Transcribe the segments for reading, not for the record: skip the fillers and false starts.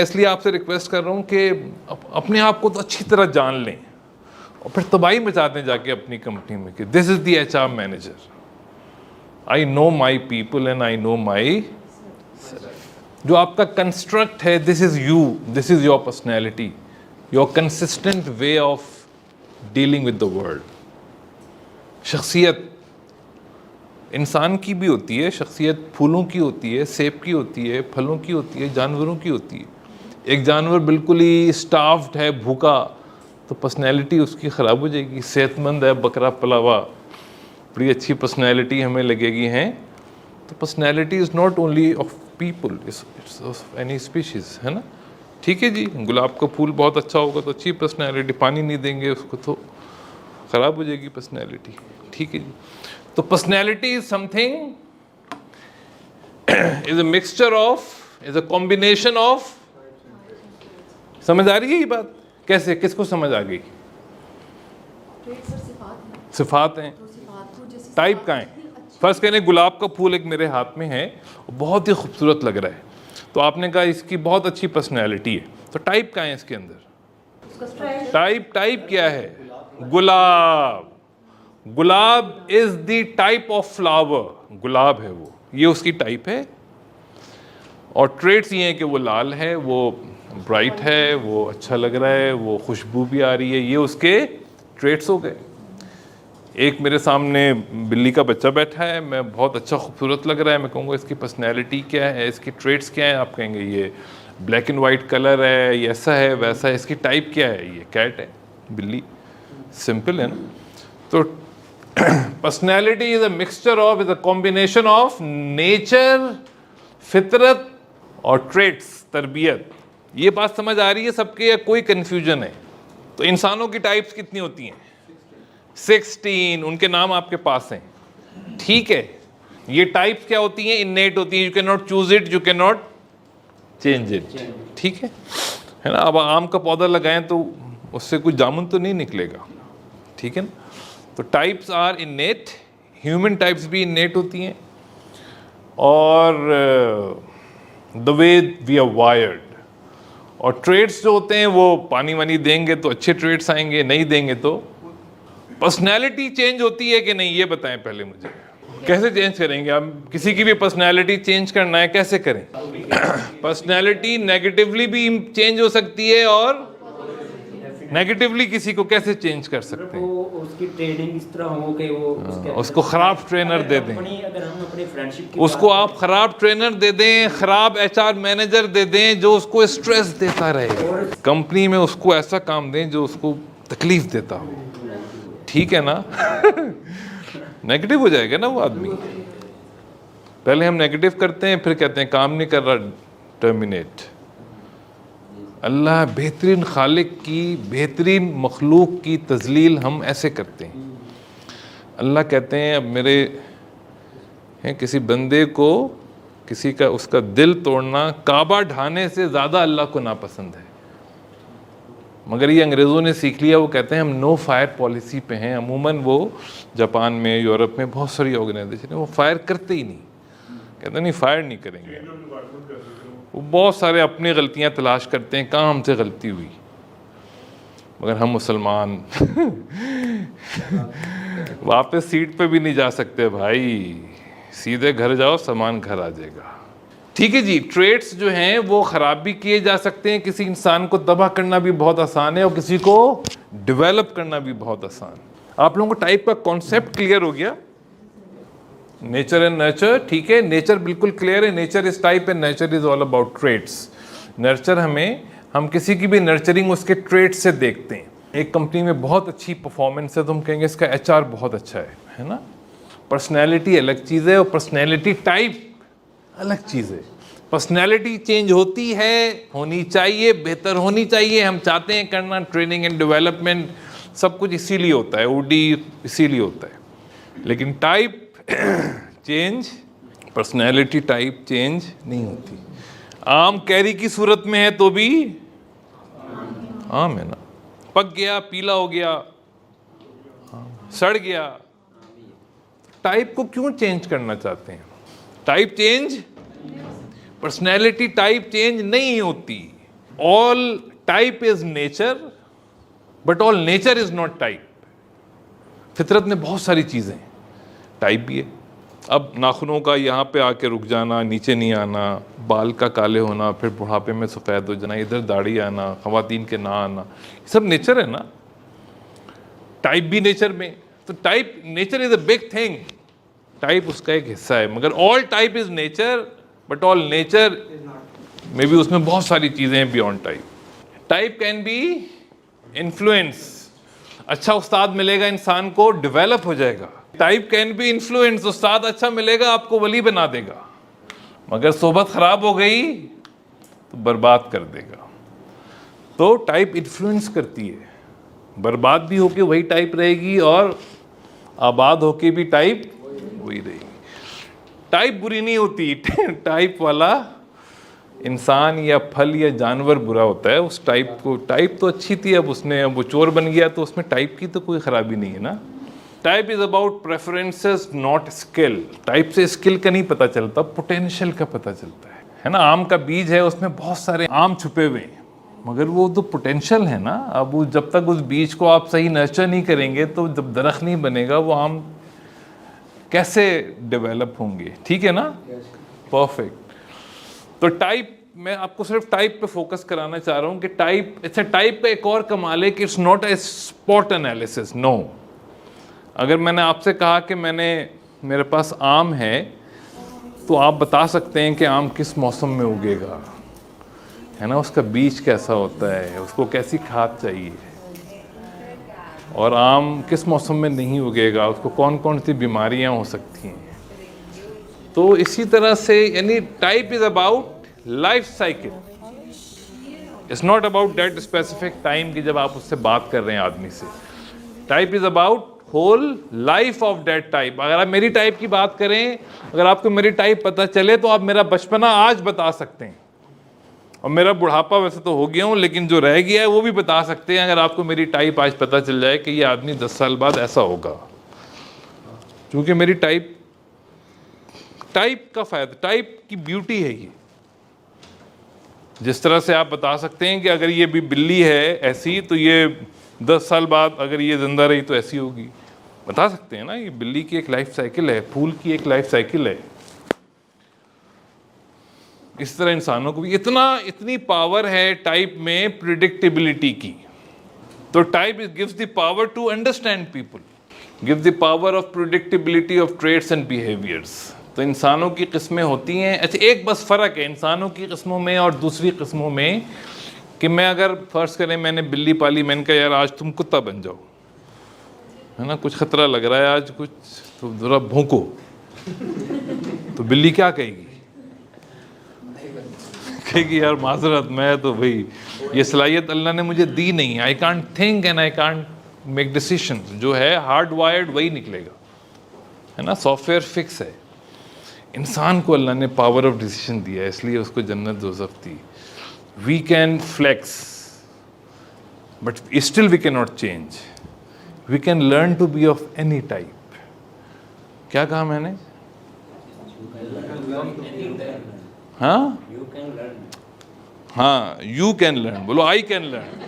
इसलिए आपसे रिक्वेस्ट कर रहा हूँ कि अपने आप को तो अच्छी तरह जान लें और फिर तबाही मचाते हैं जाके अपनी कंपनी में कि this is the HR manager, I know my people and I know my. जो आपका कंस्ट्रक्ट है, this is you, this is your personality, your consistent way of dealing with the world. शख्सियत इंसान की भी होती है, शख्सियत फूलों की होती है, सेब की होती है, फलों की होती है, जानवरों की होती है। एक जानवर बिल्कुल ही स्टाफ्ड है, भूखा, तो पर्सनैलिटी उसकी ख़राब हो जाएगी। सेहतमंद है, बकरा पला हुआ, बड़ी अच्छी पर्सनैलिटी हमें लगेगी हैं। तो personality is not only of people, it's of any species, है ना। ठीक है जी, गुलाब का फूल बहुत अच्छा होगा तो अच्छी पर्सनैलिटी, पानी नहीं देंगे उसको तो ख़राब हो जाएगी पर्सनैलिटी। ठीक है जी। तो personality is something, is a mixture of, is a combination of. समझ आ रही है ये बात? कैसे, किसको समझ आ गई? सिफात हैं, टाइप का है। फर्स्ट कहने गुलाब का फूल एक मेरे हाथ में है, बहुत ही खूबसूरत लग रहा है, तो आपने कहा इसकी बहुत अच्छी पर्सनैलिटी है, तो टाइप का है इसके अंदर? टाइप क्या है? गुलाब। Gulab is the type of flower, गुलाब है वो, ये उसकी टाइप है। और ट्रेड्स ये हैं कि वो लाल है, वो ब्राइट है, वो अच्छा लग रहा है, वो खुशबू भी आ रही है, ये उसके ट्रेड्स हो गए। एक मेरे सामने बिल्ली का बच्चा बैठा है, मैं बहुत अच्छा खूबसूरत लग रहा है, मैं कहूँगा इसकी पर्सनैलिटी क्या है, इसकी ट्रेड्स क्या है, आप कहेंगे ये ब्लैक एंड वाइट कलर है, ये ऐसा है वैसा है, इसकी टाइप क्या है, ये कैट है, बिल्ली, सिंपल है ना। तो personality is a mixture of, is a combination of nature, फितरत और ट्रेड्स, तरबियत। ये बात समझ आ रही है सबके या कोई कन्फ्यूजन है? तो इंसानों की टाइप्स कितनी होती हैं? 16, उनके नाम आपके पास हैं, ठीक है। ये टाइप्स क्या होती हैं? इन्नेट होती हैं, you can not choose it, you can not change it, ठीक है ना। अब आम का पौधा लगाएं तो उससे कुछ जामुन तो नहीं निकलेगा, ठीक है ना। तो types are innate, human types भी इन्नेट होती हैं, और the way we are wired. और ट्रेड्स जो होते हैं वो पानी वानी देंगे तो अच्छे ट्रेड्स आएंगे, नहीं देंगे तो। पर्सनैलिटी चेंज होती है कि नहीं, ये बताएं पहले मुझे। कैसे चेंज करेंगे आप? किसी की भी पर्सनैलिटी चेंज करना है, कैसे करें? पर्सनैलिटी नेगेटिवली भी चेंज हो सकती है और नेगेटिवली किसी को कैसे चेंज कर सकते हैं? उसकी ट्रेनिंग इस तरह हो कि वो उसको खराब ट्रेनर दे दें, अगर हम अपने फ्रेंडशिप उसको आप खराब ट्रेनर दे दें, खराब एचआर मैनेजर दे दें जो उसको स्ट्रेस देता रहे, कंपनी में उसको ऐसा काम दें जो उसको तकलीफ देता हो, ठीक है ना। नेगेटिव हो जाएगा ना वो आदमी। पहले हम नेगेटिव करते हैं, फिर कहते हैं काम नहीं कर रहा, टर्मिनेट। अल्लाह बेहतरीन खालिक की, बेहतरीन मखलूक की तजलील हम ऐसे करते हैं। अल्लाह कहते हैं अब मेरे हैं किसी बंदे को, किसी का उसका दिल तोड़ना काबा ढाने से ज़्यादा अल्लाह को नापसंद है। मगर ये अंग्रेज़ों ने सीख लिया, वो कहते हैं हम नो फायर पॉलिसी पे हैं। अमूमन वो जापान में, यूरोप में बहुत सारी ऑर्गेनाइजेशन है वो फायर करते ही नहीं, कहते नहीं फायर नहीं करेंगे। वो बहुत सारे अपनी गलतियां तलाश करते हैं, कहाँ हमसे गलती हुई। मगर हम मुसलमान वापस सीट पे भी नहीं जा सकते भाई, सीधे घर जाओ, सामान घर आ जाएगा, ठीक है जी। ट्रेड्स जो हैं वो ख़राब भी किए जा सकते हैं, किसी इंसान को तबाह करना भी बहुत आसान है और किसी को डेवलप करना भी बहुत आसान। आप लोगों को टाइप का कॉन्सेप्ट क्लियर हो गया? नेचर एंड नर्चर, ठीक है। नेचर बिल्कुल क्लियर है, nature is type and nurture is all about traits. Nurture हम किसी की भी नर्चरिंग उसके ट्रेड्स से देखते हैं। एक कंपनी में बहुत अच्छी परफॉर्मेंस है तो हम कहेंगे इसका एचआर बहुत अच्छा है ना। पर्सनैलिटी अलग चीज़ है और पर्सनैलिटी टाइप अलग चीज़ है। पर्सनैलिटी चेंज होती है, होनी चाहिए, बेहतर होनी चाहिए, हम चाहते हैं करना। ट्रेनिंग एंड डेवलपमेंट सब कुछ इसीलिए होता है, ओडी इसीलिए होता है। लेकिन type change, personality type change नहीं होती। आम कैरी की सूरत में है तो भी आम है ना, पक गया, पीला हो गया, सड़ गया। टाइप को क्यों चेंज करना चाहते हैं? Type change, personality type change नहीं होती। All type is nature, but all nature is not type. फितरत में बहुत सारी चीज़ें हैं, टाइप भी है। अब नाखूनों का यहाँ पे आके रुक जाना, नीचे नहीं आना, बाल का काले होना, फिर बुढ़ापे में सफ़ेद हो जाना, इधर दाढ़ी आना, ख़वातीन के ना आना, ये सब नेचर है ना। टाइप भी नेचर में, तो type, nature is a big thing, type उसका एक हिस्सा है। मगर all type is nature, but all nature में भी उसमें बहुत सारी चीज़ें हैं beyond type. Type can be influence, अच्छा उस्ताद मिलेगा इंसान को, डेवलप हो जाएगा। टाइप कैन बी इन्फ्लुएंस, उस्ताद अच्छा मिलेगा आपको वली बना देगा, मगर सोबत खराब हो गई तो बर्बाद कर देगा। तो टाइप इन्फ्लुएंस करती है, बर्बाद भी होके वही टाइप रहेगी और आबाद होके भी टाइप वही रहेगी। टाइप बुरी नहीं होती, टाइप वाला इंसान या फल या जानवर बुरा होता है। उस टाइप को, टाइप तो अच्छी थी, अब वो चोर बन गया, तो उसमें टाइप की तो कोई खराबी नहीं है ना। Type is about preferences not skill. Type से स्किल का नहीं पता चलता, पोटेंशियल का पता चलता है ना। आम का बीज है, उसमें बहुत सारे आम छुपे हुए हैं, मगर वो तो पोटेंशियल है ना। अब वो जब तक उस बीज को आप सही नर्चर नहीं करेंगे, तो जब दरख्त नहीं बनेगा, वो आम कैसे डेवलप होंगे, ठीक है ना। परफेक्ट। तो टाइप, मैं आपको सिर्फ टाइप पे फोकस कराना चाह रहा हूँ कि टाइप, अच्छा टाइप का एक और कमाल है कि it's not a spot analysis, no. अगर मैंने आपसे कहा कि मेरे पास आम है, तो आप बता सकते हैं कि आम किस मौसम में उगेगा, है ना, उसका बीज कैसा होता है, उसको कैसी खाद चाहिए, और आम किस मौसम में नहीं उगेगा, उसको कौन कौन सी बीमारियां हो सकती हैं। तो इसी तरह से, यानी type is about life cycle, it's not about that specific time की जब आप उससे बात कर रहे हैं आदमी से। Type is about whole life of that type. अगर आप मेरी टाइप की बात करें, अगर आपको मेरी टाइप पता चले, तो आप मेरा बचपना आज बता सकते हैं, और मेरा बुढ़ापा वैसे तो हो गया हूँ, लेकिन जो रह गया है वो भी बता सकते हैं। अगर आपको मेरी टाइप आज पता चल जाए कि ये आदमी 10 साल बाद ऐसा होगा, क्योंकि मेरी टाइप का फायदा, टाइप की ब्यूटी है ये। जिस तरह से आप बता सकते हैं कि अगर ये भी बिल्ली है ऐसी, तो ये 10 साल बाद अगर ये जिंदा रही तो ऐसी होगी, बता सकते हैं ना। ये बिल्ली की एक लाइफ साइकिल है, फूल की एक लाइफ साइकिल है। इस तरह इंसानों को भी इतनी पावर है टाइप में प्रिडिक्टेबिलिटी की। तो type gives the power to understand people, gives the power of predictability of traits and behaviours. तो इंसानों की किस्में होती हैं। अच्छा, एक बस फ़र्क है इंसानों की किस्मों में और दूसरी किस्मों में, कि मैं अगर फ़र्ज़ करें मैंने बिल्ली पाली, मैंने कहा यार आज तुम कुत्ता बन जाओ, है ना, कुछ ख़तरा लग रहा है आज, कुछ तो ज़रा भौंको, तो बिल्ली क्या कहेगी? कहेगी यार माजरत, मैं तो भाई ये सलाहियत अल्लाह ने मुझे दी नहीं, I can't think and I can't make decision. जो है हार्ड वायर्ड वही निकलेगा, है ना, सॉफ्टवेयर फिक्स है। इंसान को अल्लाह ने पावर ऑफ डिसीजन दिया है, इसलिए उसको जन्नत दोज़ख दी। We can flex, but still we can not change. We can learn to be of any type. क्या कहा मैंने? हाँ हाँ, यू कैन लर्न, बोलो आई कैन लर्न।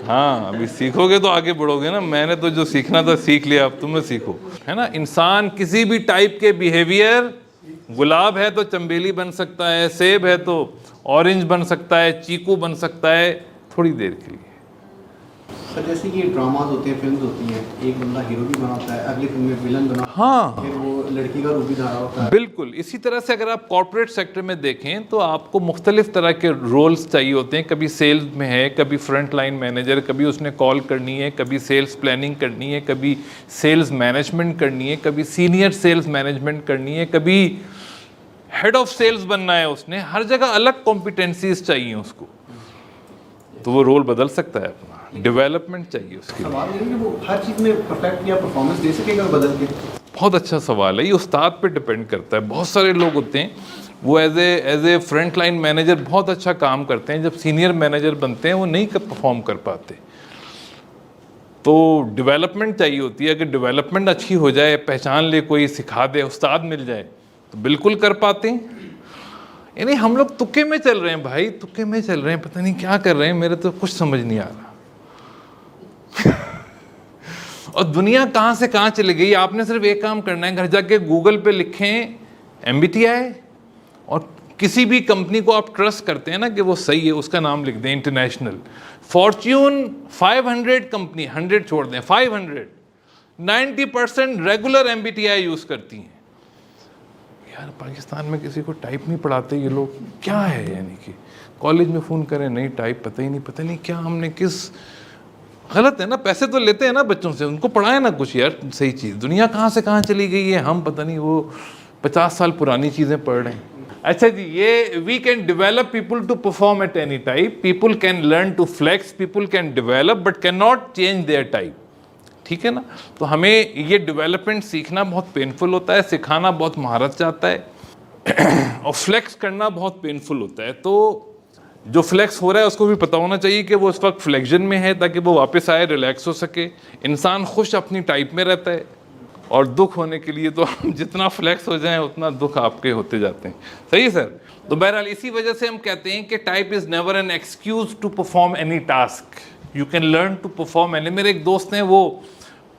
हाँ, अभी सीखोगे तो आगे बढ़ोगे ना। मैंने तो जो सीखना था सीख लिया, अब तुम्हें सीखो, है ना। इंसान किसी भी टाइप के बिहेवियर, गुलाब है तो चंबेली बन सकता है, सेब है तो ऑरेंज बन सकता है, चीकू बन सकता है, थोड़ी देर के लिए। सर जैसे कि ड्रामाज होते हैं, फिल्म्स होती हैं, एक बंदा हीरो भी बना होता है, अगली फिल्म में विलन बना, हाँ, फिर वो लड़की का रूप भी धारा होता है। बिल्कुल इसी तरह से अगर आप कॉर्पोरेट सेक्टर में देखें तो आपको मुख्तलिफ तरह के रोल्स चाहिए होते हैं। कभी सेल्स में है, कभी फ्रंट लाइन मैनेजर, कभी उसने कॉल करनी है, कभी सेल्स प्लानिंग करनी है, कभी सेल्स मैनेजमेंट करनी है, कभी सीनियर सेल्स मैनेजमेंट करनी है, कभी हेड ऑफ सेल्स बनना है उसने। हर जगह अलग कॉम्पिटेंसीज चाहिए उसको, तो वो रोल बदल सकता है अपना, डेवलपमेंट चाहिए उसके लिए। सवाल ये है कि वो हर चीज़ में परफेक्ट या परफॉर्मेंस दे सकेगा बदल के। बहुत अच्छा सवाल है, ये उस्ताद पे डिपेंड करता है। बहुत सारे लोग होते हैं वो as a front line manager बहुत अच्छा काम करते हैं, जब सीनियर मैनेजर बनते हैं वो नहीं परफॉर्म कर पाते। तो डेवलपमेंट चाहिए होती है। अगर डेवलपमेंट अच्छी हो जाए, पहचान ले कोई, सिखा दे, उस्ताद मिल जाए, तो बिल्कुल कर पाते हैं। यानी हम लोग तुक्के में चल रहे हैं भाई, तुक्के में चल रहे हैं, पता नहीं क्या कर रहे हैं, मेरे तो कुछ समझ नहीं आ रहा। और दुनिया कहाँ से कहाँ चली गई। आपने सिर्फ एक काम करना है, घर जाके गूगल पे लिखें MBTI, और किसी भी कंपनी को आप ट्रस्ट करते हैं ना कि वो सही है, उसका नाम लिख दें इंटरनेशनल। फॉर्च्यून 500 कंपनी, 100 छोड़ दें, 500, 90% रेगुलर MBTI यूज़ करती हैं। यार पाकिस्तान में किसी को टाइप नहीं पढ़ाते ये लोग, क्या है? यानी कि कॉलेज में फ़ोन करें, नहीं टाइप, पता नहीं क्या हमने किस, गलत है ना। पैसे तो लेते हैं ना बच्चों से, उनको पढ़ाए ना कुछ यार सही चीज़। दुनिया कहाँ से कहाँ चली गई है, हम पता नहीं वो 50 साल पुरानी चीज़ें पढ़ रहे हैं। अच्छा जी, ये we can develop people to perform at any type, people can learn to flex, people can develop but can not change their type. ठीक है ना। तो हमें ये डेवलपमेंट सीखना बहुत पेनफुल होता है, सिखाना बहुत महारत चाहता है और फ्लेक्स करना बहुत पेनफुल होता है। तो जो फ्लेक्स हो रहा है उसको भी पता होना चाहिए कि वो उस वक्त फ्लेक्शन में है, ताकि वो वापस आए, रिलैक्स हो सके। इंसान खुश अपनी टाइप में रहता है, और दुख होने के लिए तो हम जितना फ्लेक्स हो जाएं उतना दुख आपके होते जाते हैं। सही है सर। तो बहरहाल इसी वजह से हम कहते हैं कि type is never an excuse to perform any task, you can learn to perform any. मेरे एक दोस्त हैं, वो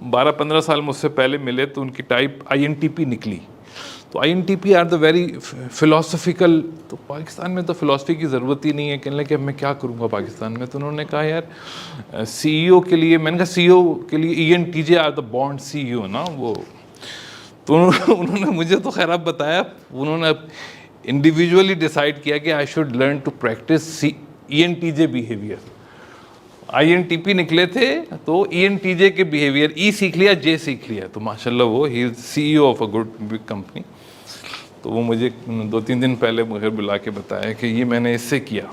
12-15 साल मुझसे पहले मिले, तो उनकी टाइप INTP निकली। तो INTP are the very philosophical. तो पाकिस्तान में तो फिलोसफी की ज़रूरत ही नहीं है। कहने लगे मैं क्या करूँगा पाकिस्तान में। तो उन्होंने कहा यार CEO के लिए, मैंने कहा CEO के लिए ENTJ आर द बॉन्ड CEO ना वो। तो उन्होंने मुझे तो खैर अब बताया, उन्होंने इंडिविजुअली डिसाइड किया कि I should learn to practise ENTJ behaviour. INTP निकले थे तो ENTJ के बिहेवियर, E सीख लिया, J सीख लिया। तो माशाल्लाह वो he is CEO of a good big company. तो वो मुझे 2-3 दिन पहले मुझे बुला के बताया कि ये मैंने इससे किया,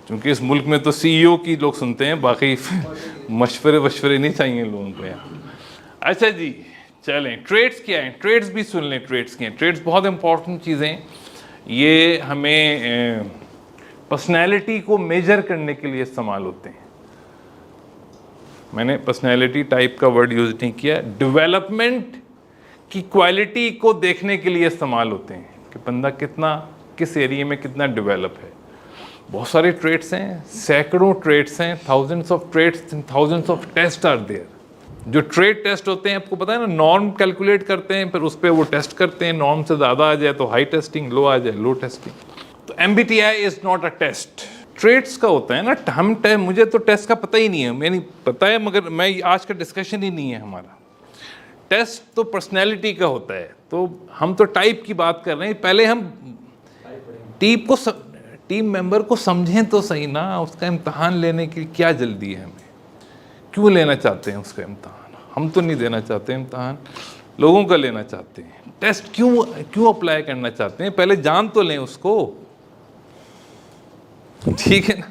क्योंकि इस मुल्क में तो CEO की लोग सुनते हैं, बाकी मशवरे नहीं चाहिए लोगों को यहाँ। अच्छा जी चलें, ट्रेड्स क्या हैं, ट्रेड्स भी सुन लें। ट्रेड्स क्या हैं? ट्रेड्स बहुत इंपॉर्टेंट चीज़ें, ये हमें पर्सनैलिटी को मेजर करने के लिए इस्तेमाल होते हैं। मैंने पर्सनैलिटी टाइप का वर्ड यूज़ नहीं किया। डेवलपमेंट की क्वालिटी को देखने के लिए इस्तेमाल होते हैं कि बंदा कितना, किस एरिया में कितना डेवलप है। बहुत सारे ट्रेड्स हैं, सैकड़ों ट्रेड्स हैं, thousands of traits, thousands of test are there. जो ट्रेड टेस्ट होते हैं, आपको पता है ना, नॉर्म कैलकुलेट करते हैं, फिर उस पर वो टेस्ट करते हैं, नॉर्म से ज़्यादा आ जाए तो हाई टेस्टिंग, लो आ जाए लो टेस्टिंग। तो MBTI is not a test. Traits का होता है ना, मुझे तो टेस्ट का पता ही नहीं है, मैंने पता है, मगर मैं आज का डिस्कशन ही नहीं है हमारा। टेस्ट तो पर्सनैलिटी का होता है, तो हम तो टाइप की बात कर रहे हैं। पहले हम टीम मेंबर को समझें तो सही ना, उसका इम्तहान लेने की क्या जल्दी है हमें, क्यों लेना चाहते हैं उसका इम्तहान? हम तो नहीं देना चाहते इम्तहान, लोगों का लेना चाहते हैं। टेस्ट क्यों अप्लाई करना चाहते हैं? पहले जान तो लें उसको, ठीक है ना।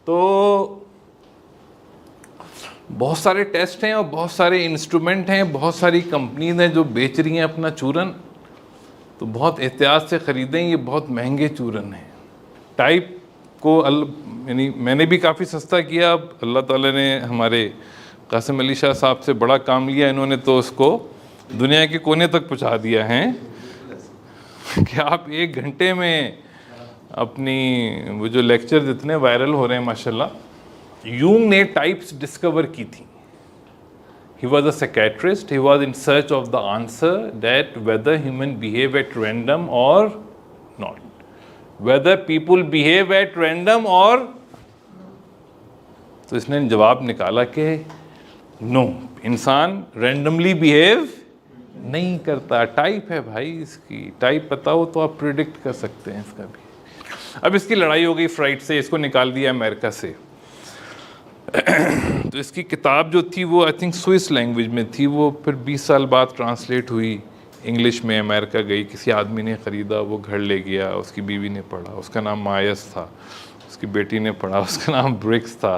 तो बहुत सारे टेस्ट हैं और बहुत सारे इंस्ट्रूमेंट हैं, बहुत सारी कंपनीज हैं जो बेच रही हैं अपना चूरन, तो बहुत एहतियात से ख़रीदें, ये बहुत महंगे चूरन हैं। टाइप को यानी मैंने भी काफ़ी सस्ता किया, अब अल्लाह ताला ने हमारे कासिम अली शाह साहब से बड़ा काम लिया, इन्होंने तो उसको दुनिया के कोने तक पहुंचा दिया है कि आप 1 घंटे में अपनी वो जो लेक्चर इतने वायरल हो रहे हैं माशाल्लाह। यूंग ने टाइप्स डिस्कवर की थी। He was a psychiatrist, he was in search of the answer that whether human behave at random or not, whether people behave at random or. तो इसने जवाब निकाला कि नो, इंसान रैंडमली बिहेव नहीं करता, टाइप है भाई इसकी। टाइप पता हो तो आप प्रिडिक्ट कर सकते हैं इसका भी। अब इसकी लड़ाई हो गई फ्राइड से, इसको निकाल दिया अमेरिका से। तो इसकी किताब जो थी वो आई थिंक स्विस लैंग्वेज में थी, वो फिर 20 साल बाद ट्रांसलेट हुई इंग्लिश में, अमेरिका गई, किसी आदमी ने ख़रीदा, वो घर ले गया, उसकी बीवी ने पढ़ा, उसका नाम मायस था, उसकी बेटी ने पढ़ा, उसका नाम ब्रिक्स था,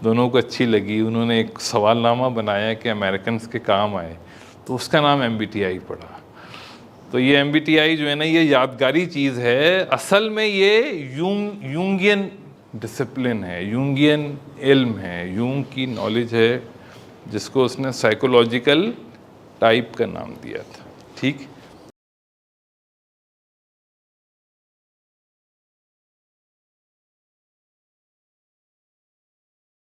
दोनों को अच्छी लगी, उन्होंने एक सवालनामा बनाया कि अमेरिकन के काम आए, तो उसका नाम MBTI पड़ा। तो ये MBTI जो है ना, ये यादगारी चीज़ है। असल में ये यूंगियन डिसिप्लिन है, यूंगियन इल्म है, यूंग की नॉलेज है, जिसको उसने साइकोलॉजिकल टाइप का नाम दिया था। ठीक।